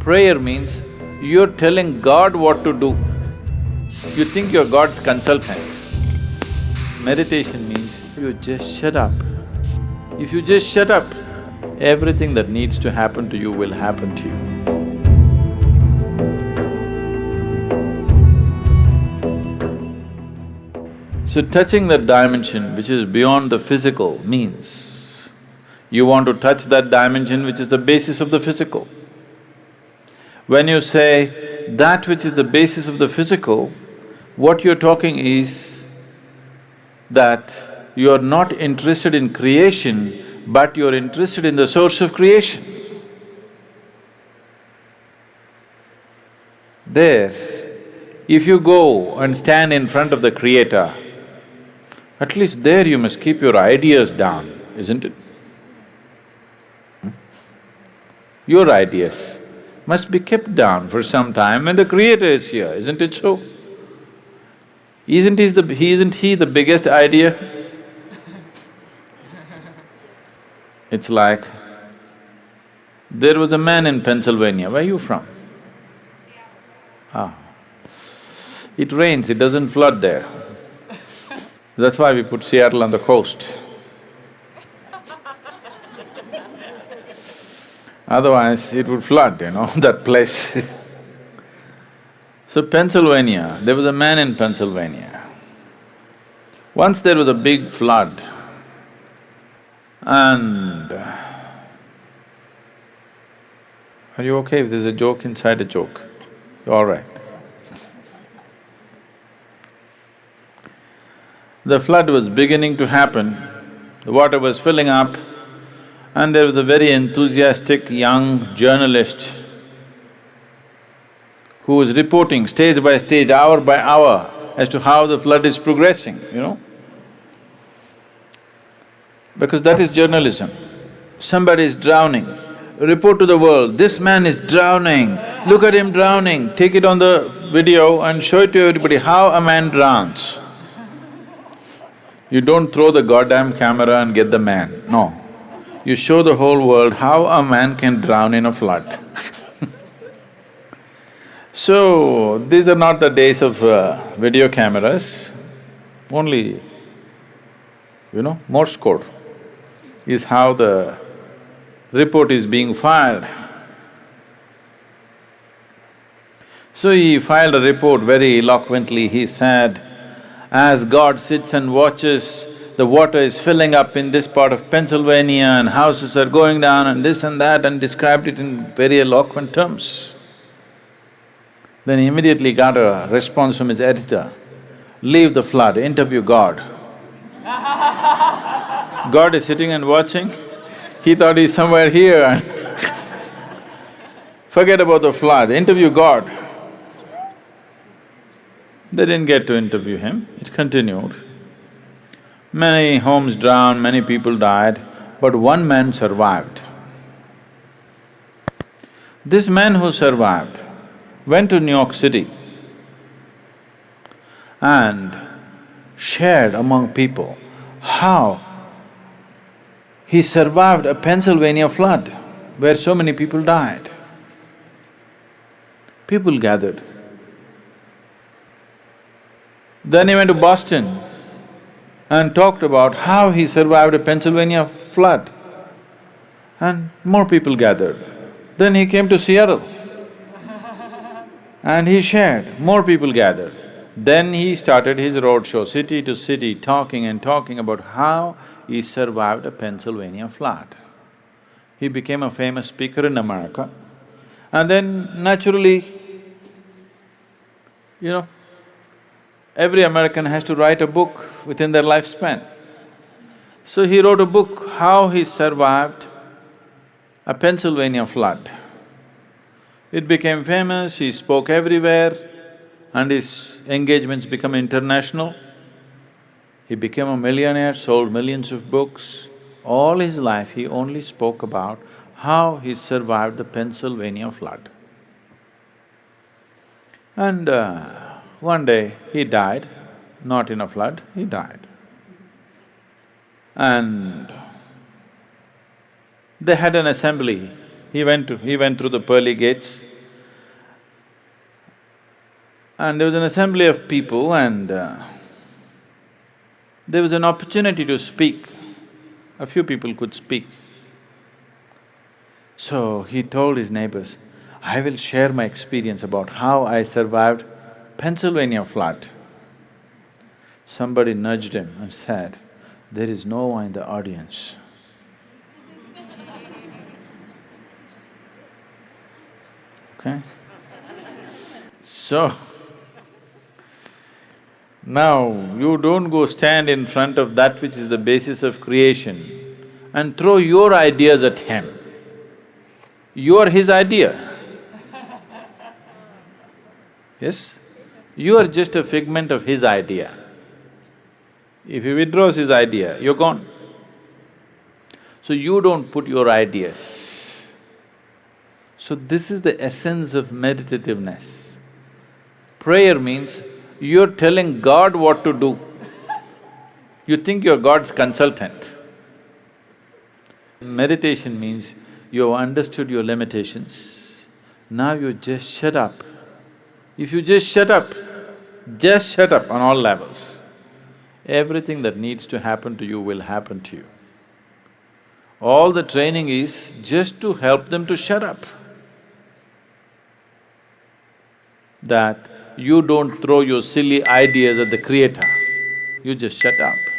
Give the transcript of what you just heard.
Prayer means you're telling God what to do. You think you're God's consultant. Meditation means you just shut up. If you just shut up, everything that needs to happen to you will happen to you. So touching that dimension which is beyond the physical means you want to touch that dimension which is the basis of the physical. When you say that which is the basis of the physical, what you're talking is that you're not interested in creation, but you're interested in the source of creation. There, if you go and stand in front of the Creator, at least there you must keep your ideas down, isn't it? Your ideas must be kept down for some time when the Creator is here, isn't it so? Isn't he the biggest idea? It's like, there was a man in Pennsylvania, where are you from? Ah. It rains, it doesn't flood there. That's why we put Seattle on the coast. Otherwise, it would flood, that place. So Pennsylvania, there was a man in Pennsylvania. Once there was a big flood and… Are you okay if there's a joke inside a joke? You're all right. The flood was beginning to happen, the water was filling up, and there was a very enthusiastic young journalist who was reporting stage by stage, hour by hour as to how the flood is progressing, Because that is journalism. Somebody is drowning, report to the world, this man is drowning, look at him drowning, take it on the video and show it to everybody how a man drowns. You don't throw the goddamn camera and get the man, no. You show the whole world how a man can drown in a flood. So, these are not the days of video cameras, only, Morse code is how the report is being filed. So he filed a report very eloquently, he said, as God sits and watches, the water is filling up in this part of Pennsylvania and houses are going down and this and that, and described it in very eloquent terms. Then he immediately got a response from his editor, leave the flood, interview God. God is sitting and watching, he thought he's somewhere here and forget about the flood, interview God. They didn't get to interview him, it continued. Many homes drowned, many people died, but one man survived. This man who survived went to New York City and shared among people how he survived a Pennsylvania flood where so many people died. People gathered. Then he went to Boston and talked about how he survived a Pennsylvania flood, and more people gathered. Then he came to Seattle and he shared, more people gathered. Then he started his roadshow, city to city, talking and talking about how he survived a Pennsylvania flood. He became a famous speaker in America, and then naturally, every American has to write a book within their lifespan. So he wrote a book, how he survived a Pennsylvania flood. It became famous, he spoke everywhere, and his engagements became international. He became a millionaire, sold millions of books. All his life he only spoke about how he survived the Pennsylvania flood. And one day he died, not in a flood, he died. And they had an assembly. He went through the pearly gates And there was an assembly of people and there was an opportunity to speak. A few people could speak. So he told his neighbors, I will share my experience about how I survived Pennsylvania flood. Somebody nudged him and said, there is no one in the audience. Okay? So, now you don't go stand in front of that which is the basis of creation and throw your ideas at him. You are his idea. Yes? You are just a figment of his idea. If he withdraws his idea, you're gone. So you don't put your ideas. So this is the essence of meditativeness. Prayer means you're telling God what to do. You think you're God's consultant. Meditation means you have understood your limitations, now you just shut up. If you just shut up on all levels, everything that needs to happen to you will happen to you. All the training is just to help them to shut up. That you don't throw your silly ideas at the Creator, you just shut up.